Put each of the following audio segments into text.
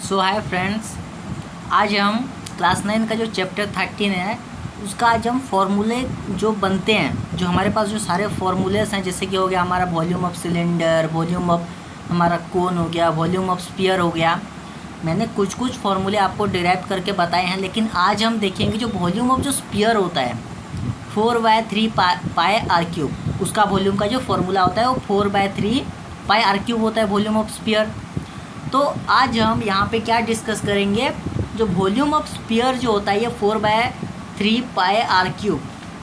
सो hi friends, आज हम class 9 का जो चैप्टर 13 है उसका आज हम फॉर्मूले जो बनते हैं, जो हमारे पास जो सारे फॉर्मूलेस हैं, जैसे कि हो गया हमारा volume of cylinder, volume of हमारा कोन हो गया, वॉल्यूम ऑफ स्फीयर हो गया। मैंने कुछ फॉर्मूले आपको डिराइव करके बताए हैं, लेकिन आज हम देखेंगे जो वॉल्यूम ऑफ जो स्फीयर होता है 4/3 पाई आर क्यूब, उसका वॉल्यूम का जो फॉर्मूला होता है वो 4/3 पाई आर क्यूब होता है वॉल्यूम ऑफ स्फीयर। तो आज हम यहाँ पे क्या डिस्कस करेंगे, जो वॉल्यूम ऑफ स्फीयर जो होता है ये 4/3 पाई आर क्यूब,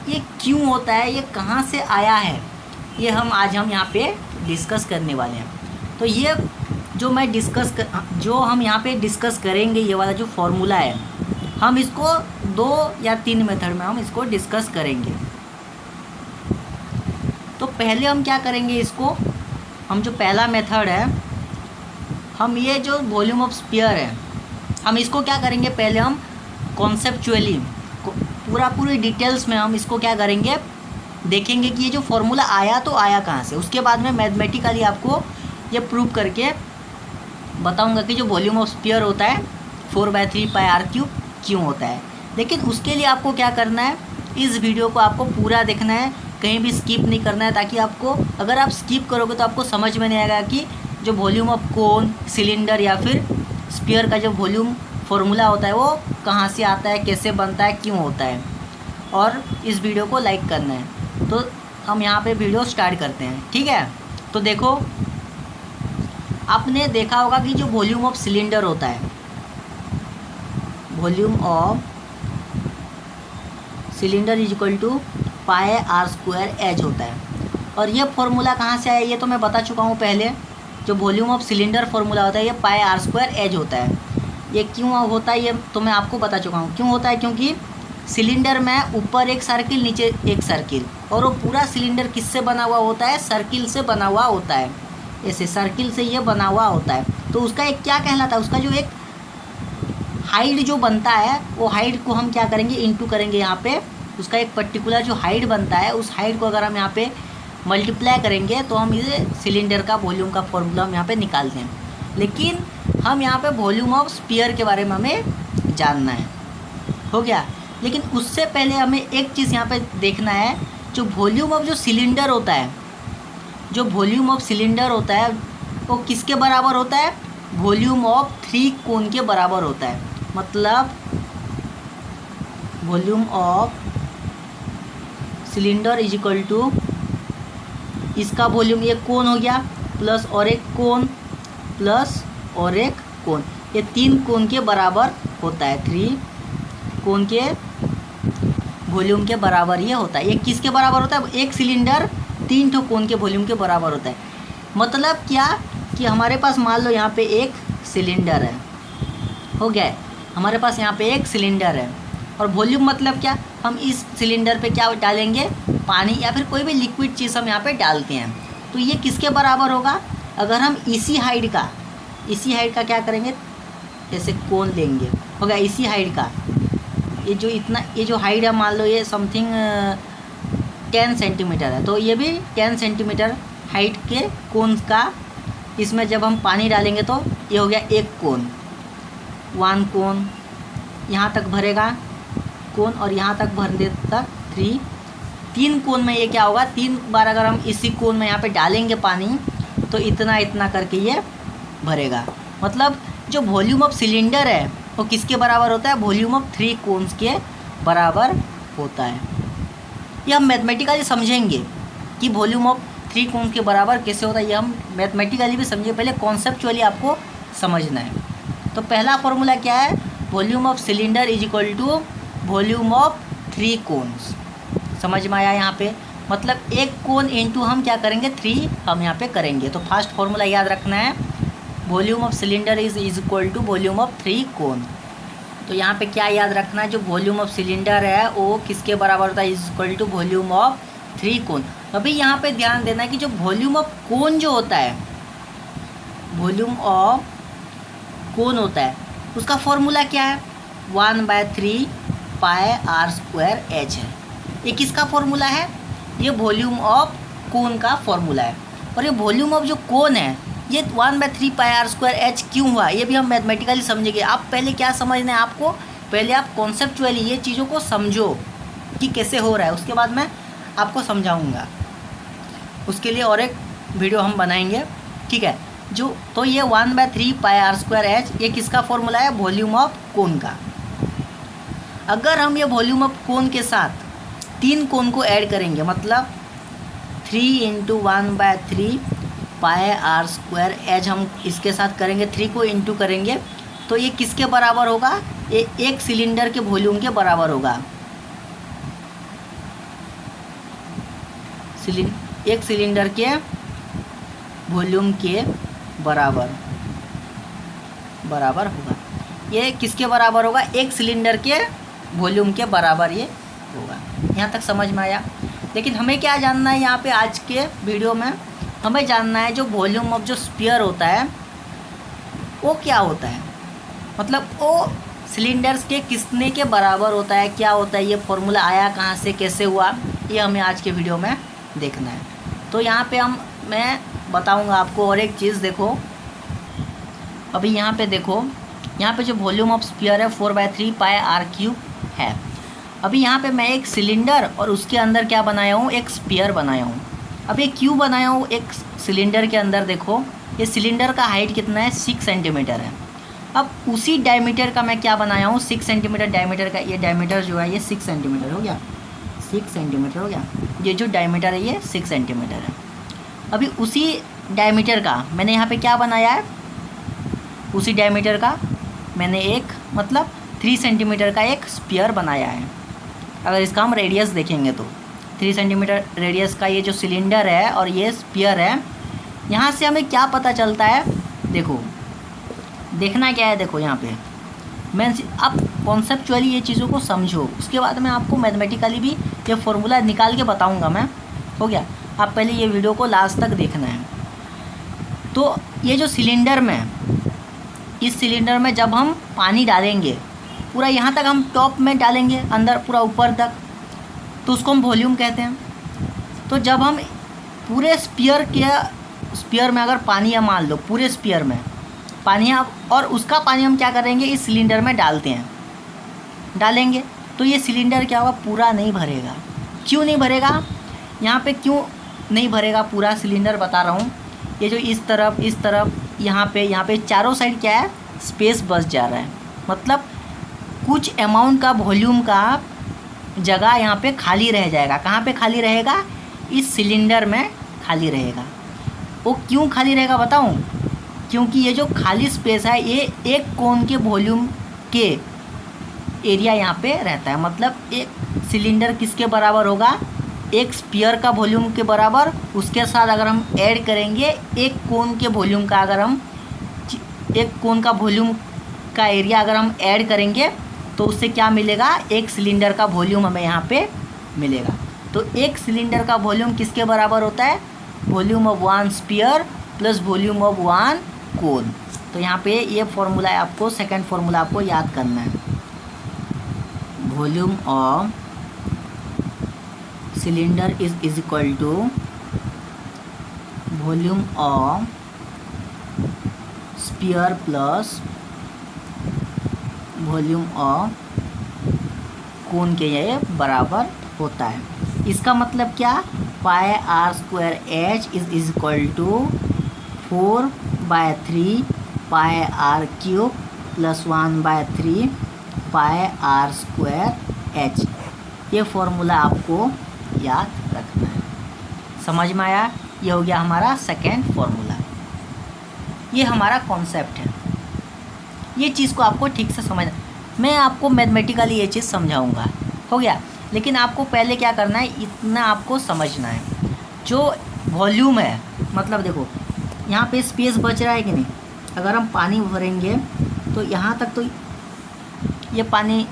ये क्यों होता है, ये कहाँ से आया है, ये हम यहाँ पे डिस्कस करने वाले हैं। तो ये जो हम यहाँ पे डिस्कस करेंगे, ये वाला जो फॉर्मूला है, हम इसको 2 या 3 मेथड में हम इसको डिस्कस करेंगे। तो पहले हम क्या करेंगे, इसको हम जो पहला मेथड है, हम ये जो वॉल्यूम ऑफ स्फीयर है, हम इसको क्या करेंगे, पहले हम कॉन्सेप्चुअली पूरी डिटेल्स में हम इसको क्या करेंगे, देखेंगे कि ये जो फॉर्मूला आया तो आया कहाँ से। उसके बाद में मैथमेटिकली आपको ये प्रूव करके बताऊंगा कि जो वॉल्यूम ऑफ स्फीयर होता है 4/3 पाई आर क्यूब क्यों होता है। लेकिन उसके लिए आपको क्या करना है, इस वीडियो को आपको पूरा देखना है, कहीं भी स्किप नहीं करना है, ताकि आपको, अगर आप स्किप करोगे तो आपको समझ में नहीं आएगा कि जो वॉल्यूम ऑफ कोन, सिलेंडर या फिर स्फीयर का जो वॉल्यूम फॉर्मूला होता है वो कहाँ से आता है, कैसे बनता है, क्यों होता है। और इस वीडियो को लाइक करना है। तो हम यहाँ पे वीडियो स्टार्ट करते हैं, ठीक है। तो देखो, आपने देखा होगा कि जो वॉल्यूम ऑफ सिलेंडर होता है, volume of cylinder is equal to pi r square h होता है। और ये फॉर्मूला कहाँ से आया, ये तो मैं बता चुका हूँ पहले। जो वॉल्यूम ऑफ सिलेंडर फॉर्मूला होता है ये पाई आर स्क्वायर एच होता है। ये क्यों होता है ये तो मैं आपको बता चुका हूँ क्यों होता है, क्योंकि सिलेंडर में ऊपर एक सर्किल, नीचे एक सर्किल, और वो पूरा सिलेंडर किससे बना हुआ होता है, सर्किल से बना हुआ होता है। ऐसे सर्किल से ये बना हुआ होता है। तो उसका एक क्या कहलाता है, उसका जो एक हाइट जो बनता है, वो हाइट को हम क्या करेंगे, इंटू करेंगे यहाँ पे। उसका एक पर्टिकुलर जो हाइट बनता है, उस हाइट को अगर हम यहाँ पे मल्टीप्लाई करेंगे तो हम ये सिलेंडर का वॉल्यूम का फॉर्मूला हम यहाँ पे निकालते हैं। लेकिन हम यहाँ पे वॉल्यूम ऑफ स्फीयर के बारे में हमें जानना है, हो गया। लेकिन उससे पहले हमें एक चीज़ यहाँ पे देखना है, जो वॉल्यूम ऑफ जो सिलेंडर होता है, जो वॉल्यूम ऑफ सिलेंडर होता है वो किसके बराबर होता है, वॉल्यूम ऑफ 3 कोन के बराबर होता है। मतलब volume of cylinder is equal to, इसका वॉल्यूम ये कोन हो गया प्लस और एक कोन प्लस और एक कोन, ये 3 कोन के बराबर होता है। 3 कोन के वॉल्यूम के बराबर ये होता है। ये किसके बराबर होता है, एक सिलेंडर 3 ठो कोन के वॉल्यूम के बराबर होता है। मतलब क्या कि हमारे पास मान लो यहाँ पे एक सिलेंडर है, हो गया है, हमारे पास यहाँ पे एक सिलेंडर है, और वॉल्यूम मतलब क्या, हम इस सिलेंडर पे क्या डालेंगे, पानी या फिर कोई भी लिक्विड चीज़ हम यहाँ पे डालते हैं। तो ये किसके बराबर होगा, अगर हम इसी हाइट का क्या करेंगे, जैसे कोन लेंगे, हो गया इसी हाइट का, ये जो हाइट है, मान लो ये समथिंग 10 सेंटीमीटर है, तो ये भी 10 सेंटीमीटर हाइट के कोन का, इसमें जब हम पानी डालेंगे तो ये हो गया एक कोन, 1 कोन, यहाँ तक भरेगा कोन, और यहाँ तक भरने तक 3 कोन में ये क्या होगा, 3 बार अगर हम इसी कोन में यहाँ पे डालेंगे पानी तो इतना करके ये भरेगा। मतलब जो वॉल्यूम ऑफ सिलेंडर है वो किसके बराबर होता है, वॉल्यूम ऑफ 3 कोन्स के बराबर होता है। ये हम मैथमेटिकली समझेंगे कि वॉल्यूम ऑफ 3 कोन्स के बराबर कैसे होता है, ये हम मैथमेटिकली भी समझेंगे, पहले कॉन्सेप्चुअली आपको समझना है। तो पहला फॉर्मूला क्या है, volume of cylinder is equal to volume of 3 cones. समझ में आया यहाँ पे, मतलब एक कोन इंटू हम क्या करेंगे, 3 हम यहाँ पे करेंगे। तो फर्स्ट फॉर्मूला याद रखना है, volume of cylinder is equal to volume of 3 cone. तो यहाँ पे क्या याद रखना है, जो वॉल्यूम ऑफ सिलेंडर है वो किसके बराबर होता है, is equal to volume of 3 cone. अभी यहाँ पे ध्यान देना है कि जो वॉल्यूम ऑफ कोन जो होता है, वॉल्यूम ऑफ कोन होता है, उसका फॉर्मूला क्या है, 1/3 पाई आर स्क्वायर एच है। ये किसका फॉर्मूला है, ये वॉल्यूम ऑफ कोन का फॉर्मूला है। और ये वॉल्यूम ऑफ जो कोन है ये 1/3 पाई आर स्क्वायर एच क्यों हुआ ये भी हम मैथमेटिकली समझेंगे। आप पहले क्या समझना है आपको, पहले आप कॉन्सेप्चुअली ये चीज़ों को समझो कि कैसे हो रहा है, उसके बाद मैं आपको समझाऊंगा। उसके लिए और एक वीडियो हम बनाएंगे, ठीक है। जो तो ये 1/3 पाई आर स्क्वायर एच ये किसका फॉर्मूला है, वॉल्यूम ऑफ कोन का। अगर हम ये वॉल्यूम ऑफ कोन के साथ 3 कोन को ऐड करेंगे, मतलब 3 × 1/3 पाई आर स्क्वायर एच हम इसके साथ करेंगे, 3 को इंटू करेंगे, तो ये किसके बराबर होगा, ये एक सिलेंडर के वॉल्यूम के बराबर होगा। एक सिलेंडर के वॉल्यूम के बराबर होगा। ये किसके बराबर होगा, एक सिलेंडर के वॉल्यूम के बराबर ये होगा। यहाँ तक समझ में आया। लेकिन हमें क्या जानना है यहाँ पे आज के वीडियो में, हमें जानना है जो वॉल्यूम ऑफ जो स्फीयर होता है वो क्या होता है, मतलब वो सिलेंडर्स के कितने के बराबर होता है, क्या होता है, ये फॉर्मूला आया कहाँ से, कैसे हुआ, ये हमें आज के वीडियो में देखना है। तो यहाँ पे मैं बताऊँगा आपको। और एक चीज़ देखो, अभी यहाँ पे देखो, यहाँ पे जो वॉल्यूम ऑफ स्फीयर है 4/3 पाई आर क्यूब है। अभी यहाँ पे मैं एक सिलेंडर और उसके अंदर क्या बनाया हूँ, एक स्फीयर बनाया हूँ। अब ये क्यों बनाया हूँ एक सिलेंडर के अंदर, देखो ये सिलेंडर का हाइट कितना है, 6 सेंटीमीटर है। अब उसी डायमीटर का मैं क्या बनाया हूँ, 6 सेंटीमीटर डायमीटर का, ये डायमीटर जो है ये 6 सेंटीमीटर हो गया, 6 सेंटीमीटर हो गया। ये जो डायमीटर है ये 6 सेंटीमीटर है। अभी उसी डायमीटर का मैंने यहाँ पे क्या बनाया है, उसी डायमीटर का मैंने एक मतलब 3 सेंटीमीटर का एक स्फीयर बनाया है। अगर इसका हम रेडियस देखेंगे तो 3 सेंटीमीटर रेडियस का ये जो सिलेंडर है और ये स्फीयर है, यहाँ से हमें क्या पता चलता है, देखो देखना क्या है, देखो यहाँ पे मैं आप कॉन्सेप्चुअली ये चीज़ों को समझो, उसके बाद मैं आपको मैथमेटिकली भी ये फॉर्मूला निकाल के बताऊँगा मैं, हो गया। आप पहले ये वीडियो को लास्ट तक देखना है। तो ये जो सिलेंडर में, इस सिलेंडर में जब हम पानी डालेंगे पूरा यहाँ तक, हम टॉप में डालेंगे अंदर पूरा ऊपर तक, तो उसको हम वॉल्यूम कहते हैं। तो जब हम पूरे स्फीयर में अगर पानी है, मान लो पूरे स्फीयर में पानी है, और उसका पानी हम क्या करेंगे, इस सिलेंडर में डालेंगे, तो ये सिलेंडर क्या होगा, पूरा नहीं भरेगा। क्यों नहीं भरेगा, यहाँ पे क्यों नहीं भरेगा पूरा सिलेंडर, बता रहा हूँ। ये जो इस तरफ यहाँ पे चारों साइड क्या है, स्पेस बच जा रहा है, मतलब कुछ अमाउंट का वॉल्यूम का जगह यहाँ पे खाली रह जाएगा। कहाँ पे खाली रहेगा, इस सिलेंडर में खाली रहेगा। वो क्यों खाली रहेगा बताऊँ, क्योंकि ये जो खाली स्पेस है ये एक कोन के वॉल्यूम के एरिया यहाँ पे रहता है। मतलब एक सिलेंडर किसके बराबर होगा, एक स्फीयर का वॉल्यूम के बराबर, उसके साथ अगर हम ऐड करेंगे एक कोन के वॉल्यूम का, अगर हम एक कोन का वॉल्यूम का एरिया अगर हम ऐड करेंगे तो उससे क्या मिलेगा, एक सिलेंडर का वॉल्यूम हमें यहाँ पे मिलेगा। तो एक सिलेंडर का वॉल्यूम किसके बराबर होता है, volume of 1 sphere plus volume of 1 कोन। तो यहाँ पे ये फॉर्मूला है, आपको सेकंड फॉर्मूला आपको याद करना है। Volume of cylinder is equal to volume of sphere plus volume of cone के ये बराबर होता है। इसका मतलब क्या, pi r square h is equal to 4/3 pi r cube plus 1/3 pi r square h. ये फॉर्मूला आपको याद रखना है। समझ में आया, ये हो गया हमारा सेकेंड फॉर्मूला। ये हमारा कॉन्सेप्ट है, ये चीज़ को आपको ठीक से समझना। मैं आपको मैथमेटिकली ये चीज़ समझाऊंगा, हो गया। लेकिन आपको पहले क्या करना है, इतना आपको समझना है। जो वॉल्यूम है, मतलब देखो यहाँ पे स्पेस बच रहा है कि नहीं, अगर हम पानी भरेंगे तो यहाँ तक तो ये पानी,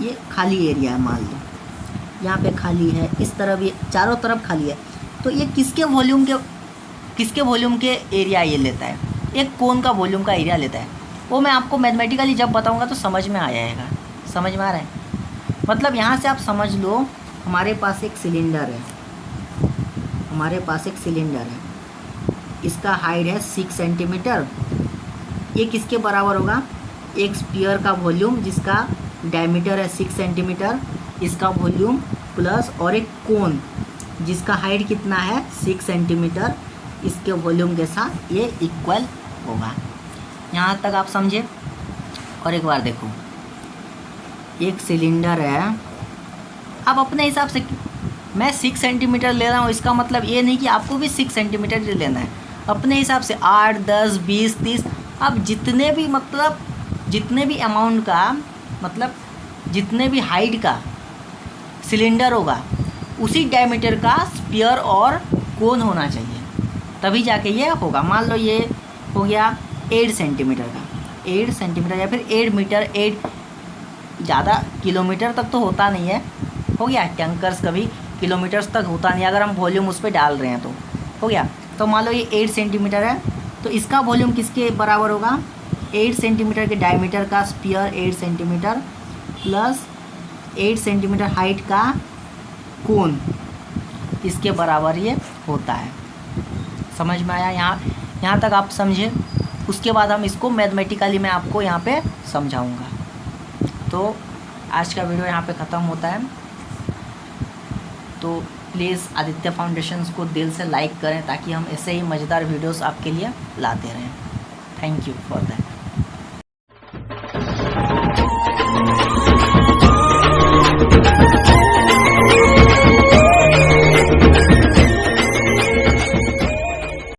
ये खाली एरिया है, मान लो यहाँ पे खाली है, इस तरफ ये चारों तरफ खाली है, तो ये किसके वॉल्यूम के एरिया ये लेता है, एक कोन का वॉल्यूम का एरिया लेता है। वो मैं आपको मैथमेटिकली जब बताऊंगा तो समझ में आ जाएगा। समझ में आ रहा है, मतलब यहाँ से आप समझ लो, हमारे पास एक सिलेंडर है, इसका हाइट है 6 सेंटीमीटर, ये किसके बराबर होगा? एक स्फीयर का वॉल्यूम जिसका डायमीटर है 6 सेंटीमीटर, इसका वॉल्यूम प्लस और एक कोन जिसका हाइट कितना है 6 सेंटीमीटर, इसके वॉल्यूम के साथ ये इक्वल होगा। यहाँ तक आप समझे? और एक बार देखो, एक सिलेंडर है, अब अपने हिसाब से मैं 6 सेंटीमीटर ले रहा हूँ, इसका मतलब ये नहीं कि आपको भी 6 सेंटीमीटर लेना है। अपने हिसाब से 8, 10, 20, 30, अब जितने भी मतलब जितने भी अमाउंट का मतलब जितने भी हाइट का सिलेंडर होगा उसी डायमीटर का स्फीयर और कोन होना चाहिए, तभी जाके ये होगा। मान लो ये हो गया 8 सेंटीमीटर का, 8 सेंटीमीटर या फिर 8 मीटर, 8 ज़्यादा किलोमीटर तक तो होता नहीं है, हो गया। टैंकर्स कभी किलोमीटर्स तक होता नहीं, अगर हम वॉल्यूम उस पर डाल रहे हैं तो हो गया। तो मान लो ये 8 सेंटीमीटर है, तो इसका वॉल्यूम किसके बराबर होगा? 8 सेंटीमीटर के डायमीटर का sphere 8 centimetre plus 8 centimetre height का कोन, इसके बराबर ये होता है। समझ में आया? यहाँ तक आप समझे? उसके बाद हम इसको मैथमेटिकली मैं आपको यहाँ पे समझाऊँगा। तो आज का वीडियो यहाँ पे ख़त्म होता है। तो प्लीज़ आदित्य फाउंडेशंस को दिल से लाइक करें ताकि हम ऐसे ही मज़ेदार वीडियोस आपके लिए लाते रहें। Thank you for that.